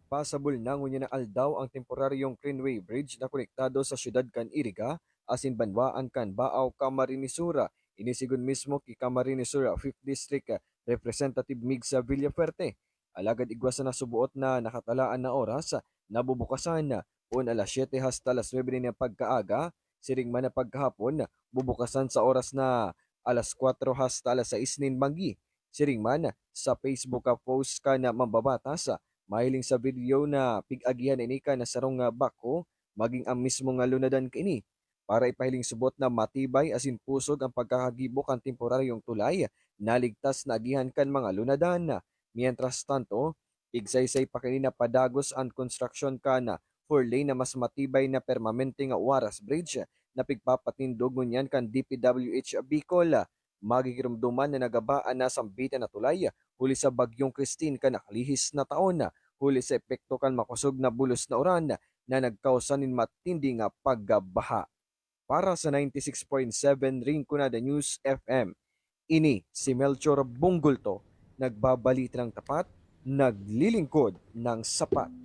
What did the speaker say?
Pasabol na ngunya na aldaw ang temporaryong Greenway Bridge na konektado sa syudad kan Iriga, asin banwaan kan Baaw, Camarinesura. Inisigon mismo ki Camarinesura 5th District Representative Migsa Villafuerte. Alagad igwas na subuot na nakatalaan na oras, nabubukasan na un alas 7 hasta alas 9 na pagkaaga, siring man na pagkahapon, bubukasan sa oras na alas 4 hasta alas 6 nin banggi. Siring man sa Facebook post ka na mambabatas, mahiling sa video na pig-agihan ini ka na sarong nga bako, maging ang mismo nga lunadan kini. Para ipahiling subot na matibay asin pusog ang pagkakagibok ang temporaryong tulay, naligtas na agihan kan mga lunadan. Mientras tanto, igsaysay pa kini na padagos ang construction ka na 4 lane na mas matibay na permanente nga Uaras Bridge na pigpapatindog ngunyan kan DPWH Bicol. Magigirumduman na nagabaan na sambitan na tulay huli sa bagyong Christine ka nakalihis na taon na huli sa epekto kan makusog na bulos na uran na nagkausan nin matindi nga paggabaha. Para sa 96.7 Rinconada News FM, ini si Melchor Bungulto, nagbabalit ng tapat, naglilingkod ng sapat.